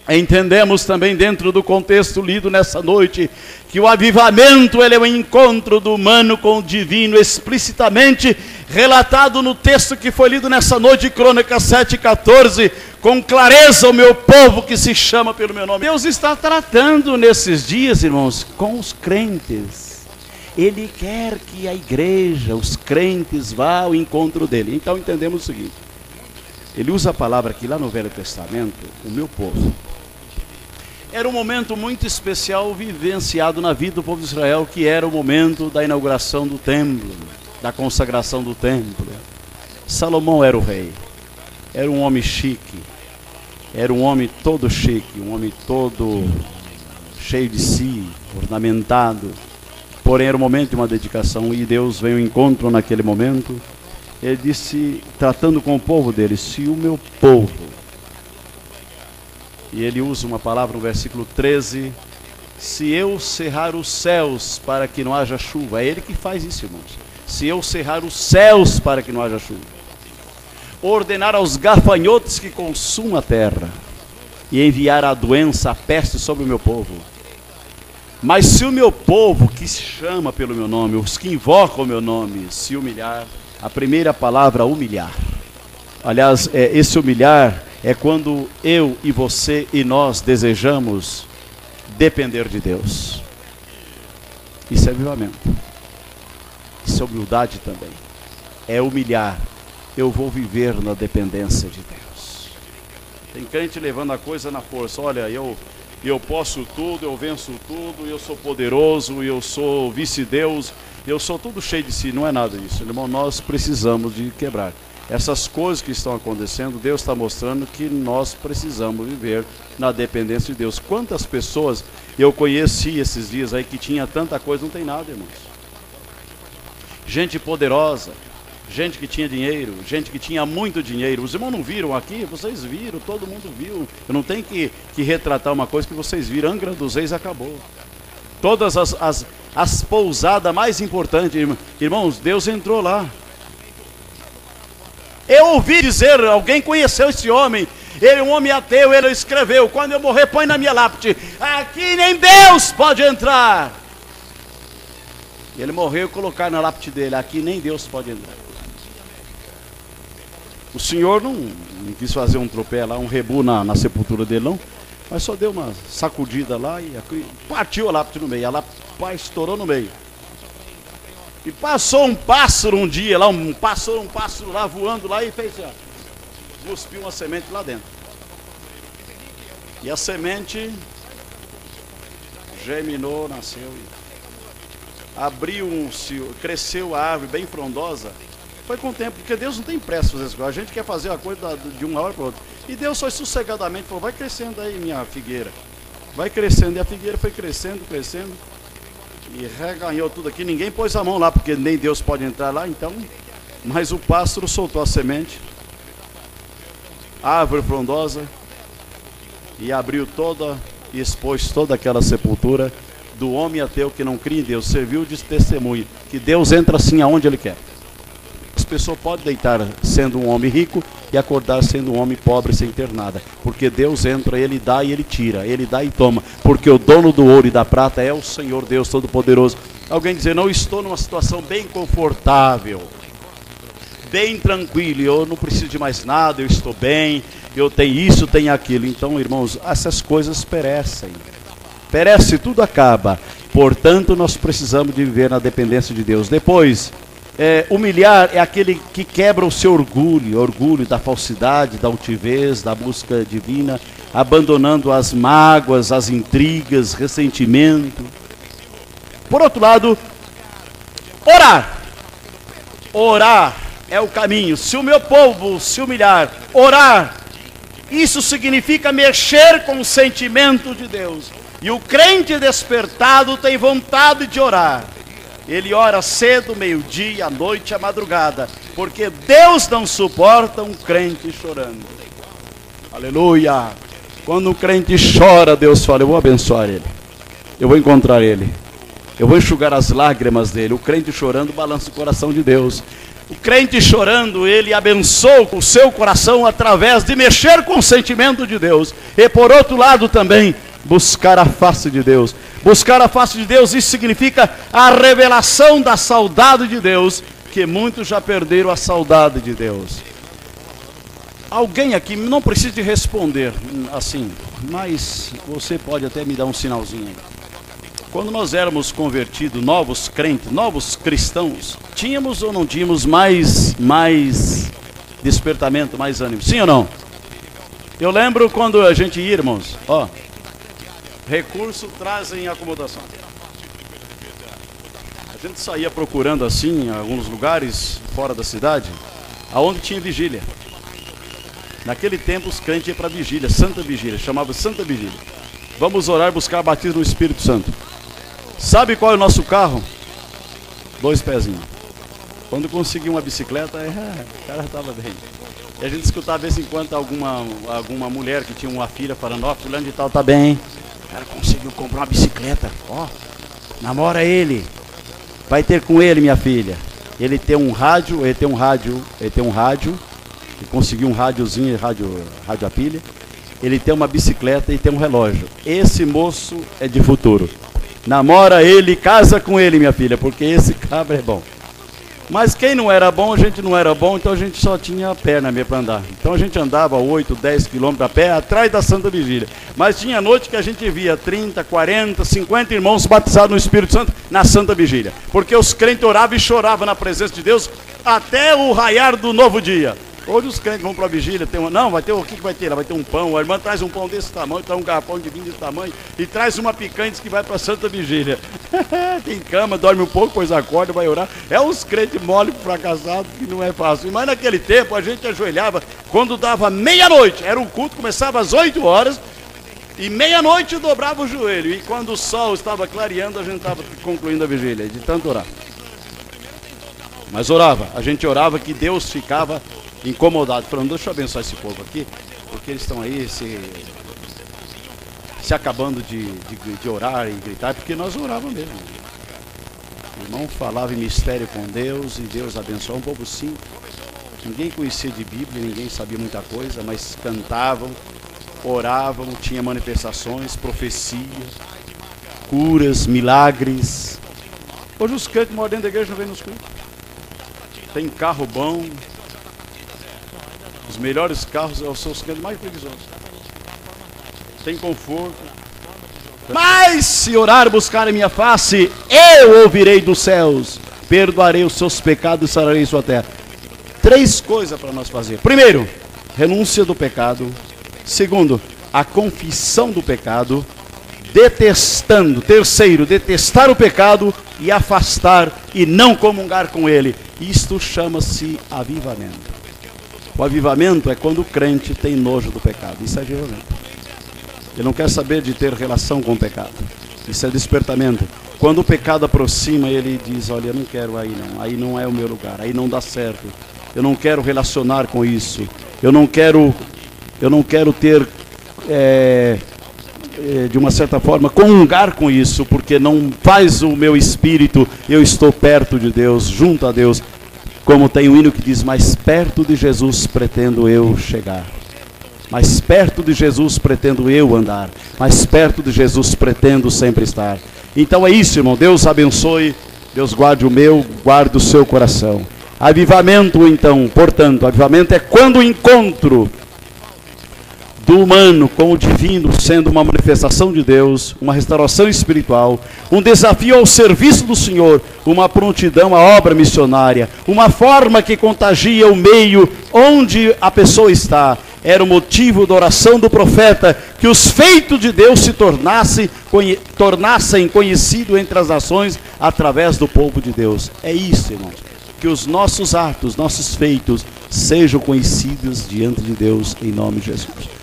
Entendemos também dentro do contexto lido nessa noite, que o avivamento ele é o encontro do humano com o divino, explicitamente relatado no texto que foi lido nessa noite, Crônicas 7:14, com clareza: o meu povo que se chama pelo meu nome. Deus está tratando nesses dias, irmãos, com os crentes. Ele quer que a igreja, os crentes, vá ao encontro dele. Então entendemos o seguinte, ele usa a palavra aqui lá no Velho Testamento, o meu povo. Era um momento muito especial vivenciado na vida do povo de Israel, que era o momento da inauguração do templo, da consagração do templo. Salomão era o rei, era um homem chique, era um homem todo chique, um homem todo cheio de si, ornamentado. Porém era o momento de uma dedicação, e Deus veio ao encontro naquele momento. Ele disse, tratando com o povo dele: se o meu povo, e ele usa uma palavra no versículo 13, se eu cerrar os céus para que não haja chuva. É ele que faz isso, irmãos. Se eu cerrar os céus para que não haja chuva, ordenar aos gafanhotos que consumam a terra, e enviar a doença, a peste sobre o meu povo. Mas se o meu povo, que se chama pelo meu nome, os que invocam o meu nome, se humilhar, a primeira palavra, humilhar. Aliás, esse humilhar é quando eu e você e nós desejamos depender de Deus. Isso é avivamento. Isso é humildade também. É humilhar. Eu vou viver na dependência de Deus. Tem crente levando a coisa na força. Olha, eu posso tudo, eu venço tudo, eu sou poderoso, eu sou vice-deus, eu sou tudo cheio de si. Não é nada disso, irmão. Nós precisamos de quebrar. Essas coisas que estão acontecendo, Deus está mostrando que nós precisamos viver na dependência de Deus. Quantas pessoas eu conheci esses dias aí que tinha tanta coisa, não tem nada, irmãos. Gente poderosa, gente que tinha dinheiro, gente que tinha muito dinheiro. Os irmãos não viram aqui? Vocês viram, todo mundo viu. Eu não tenho que retratar uma coisa que vocês viram. Angra dos Reis acabou. Todas as pousadas mais importantes, irmãos, Deus entrou lá. Eu ouvi dizer, alguém conheceu esse homem, ele é um homem ateu, ele escreveu: quando eu morrer, põe na minha lápide, aqui nem Deus pode entrar. E ele morreu e colocaram na lápide dele: aqui nem Deus pode entrar. O senhor não quis fazer um tropé lá, um rebu na sepultura dele, não, mas só deu uma sacudida lá e partiu a lápide no meio. A lápide estourou no meio. E passou um pássaro um dia lá, um pássaro lá voando lá e fez, cuspiu uma semente lá dentro. E a semente germinou, nasceu, abriu, cresceu a árvore bem frondosa. Foi com o tempo, porque Deus não tem pressa fazer isso. A gente quer fazer a coisa de uma hora para outra. E Deus foi sossegadamente, falou: vai crescendo aí, minha figueira. Vai crescendo. E a figueira foi crescendo. E reganhou tudo aqui. Ninguém pôs a mão lá, porque nem Deus pode entrar lá. Então, mas o pássaro soltou a semente, a árvore frondosa, e abriu toda, e expôs toda aquela sepultura do homem ateu que não cria em Deus. Serviu de testemunho que Deus entra assim aonde Ele quer. As pessoas podem deitar sendo um homem rico e acordar sendo um homem pobre sem ter nada, porque Deus entra, Ele dá e Ele tira, Ele dá e toma, porque o dono do ouro e da prata é o Senhor Deus Todo-Poderoso. Alguém dizer: não, estou numa situação bem confortável, bem tranquilo, eu não preciso de mais nada, eu estou bem, eu tenho isso, tenho aquilo. Então, irmãos, essas coisas perecem, tudo acaba. Portanto, nós precisamos de viver na dependência de Deus. Depois, humilhar é aquele que quebra o seu orgulho da falsidade, da altivez, da busca divina, abandonando as mágoas, as intrigas, ressentimento. Por outro lado, orar é o caminho. Se o meu povo se humilhar, orar, isso significa mexer com o sentimento de Deus. E o crente despertado tem vontade de orar. Ele ora cedo, meio-dia, à noite, à madrugada, porque Deus não suporta um crente chorando. Aleluia! Quando um crente chora, Deus fala: eu vou abençoar ele, eu vou encontrar ele, eu vou enxugar as lágrimas dele. O crente chorando balança o coração de Deus. O crente chorando, ele abençoa o seu coração através de mexer com o sentimento de Deus. E por outro lado também, buscar a face de Deus. Buscar a face de Deus, isso significa a revelação da saudade de Deus, que muitos já perderam a saudade de Deus. Alguém aqui, não precisa de responder assim, mas você pode até me dar um sinalzinho aí. Quando nós éramos convertidos, novos crentes, novos cristãos, tínhamos ou não tínhamos mais despertamento, mais ânimo? Sim ou não? Eu lembro quando a gente ia, irmãos, ó, recurso trazem acomodação. A gente saía procurando assim, em alguns lugares fora da cidade, aonde tinha vigília. Naquele tempo os crentes iam para vigília, Santa Vigília, chamava Santa Vigília. Vamos orar, buscar batismo no Espírito Santo. Sabe qual é o nosso carro? 2 pezinhos. Quando consegui uma bicicleta, o cara estava bem. E a gente escutava de vez em quando alguma mulher que tinha uma filha falando, ó, fulano de tal tá bem, hein? O cara conseguiu comprar uma bicicleta, ó, namora ele, vai ter com ele, minha filha. Ele tem um rádio, ele conseguiu um rádiozinho, rádio a pilha. Ele tem uma bicicleta e tem um relógio. Esse moço é de futuro. Namora ele, casa com ele, minha filha, porque esse cabra é bom. Mas quem não era bom, a gente não era bom, então a gente só tinha a perna mesmo para andar. Então a gente andava 8, 10 quilômetros a pé, atrás da Santa Vigília. Mas tinha noite que a gente via 30, 40, 50 irmãos batizados no Espírito Santo na Santa Vigília. Porque os crentes oravam e choravam na presença de Deus até o raiar do novo dia. Hoje os crentes vão para a vigília, vai ter o que vai ter? Ela vai ter um pão, a irmã traz um pão desse tamanho, traz um garrafão de vinho desse tamanho e traz uma picanha que vai para a Santa Vigília. Tem cama, dorme um pouco, depois acorda, vai orar. É uns crentes mole, fracassados, que não é fácil. Mas naquele tempo a gente ajoelhava, quando dava meia-noite, era um culto, começava às 8 horas, e meia-noite dobrava o joelho. E quando o sol estava clareando, a gente estava concluindo a vigília, de tanto orar. Mas orava, a gente orava que Deus ficava incomodado, falando, deixa eu abençoar esse povo aqui, porque eles estão aí se acabando de orar e gritar, porque nós orávamos mesmo. O irmão falava em mistério com Deus, e Deus abençoou, um povo simples. Ninguém conhecia de Bíblia, ninguém sabia muita coisa, mas cantavam, oravam, tinha manifestações, profecias, curas, milagres. Hoje os crentes moram dentro da igreja, não vêm nos cultos. Tem carro bom. Os melhores carros são os crentes mais preguiçosos. Tem conforto. Mas se orar e buscar a minha face, eu ouvirei dos céus, perdoarei os seus pecados e sararei sua terra. 3 coisas para nós fazer. Primeiro, renúncia do pecado. Segundo, a confissão do pecado. Terceiro, detestar o pecado e afastar e não comungar com ele. Isto chama-se avivamento. O avivamento é quando o crente tem nojo do pecado. Isso é avivamento. Ele não quer saber de ter relação com o pecado. Isso é despertamento. Quando o pecado aproxima, ele diz, olha, eu não quero aí não é o meu lugar, aí não dá certo. Eu não quero relacionar com isso. Eu não quero ter, de uma certa forma, comungar com isso, porque não faz o meu espírito, eu estou perto de Deus, junto a Deus. Como tem um hino que diz, mais perto de Jesus pretendo eu chegar. Mais perto de Jesus pretendo eu andar. Mais perto de Jesus pretendo sempre estar. Então é isso, irmão. Deus abençoe. Deus guarde o meu, guarde o seu coração. Avivamento, então, portanto, avivamento é quando o encontro do humano com o divino, sendo uma manifestação de Deus, uma restauração espiritual, um desafio ao serviço do Senhor, uma prontidão à obra missionária, uma forma que contagia o meio onde a pessoa está. Era o motivo da oração do profeta, que os feitos de Deus se tornassem conhecidos entre as nações através do povo de Deus. É isso, irmãos, que os nossos atos, nossos feitos sejam conhecidos diante de Deus, em nome de Jesus.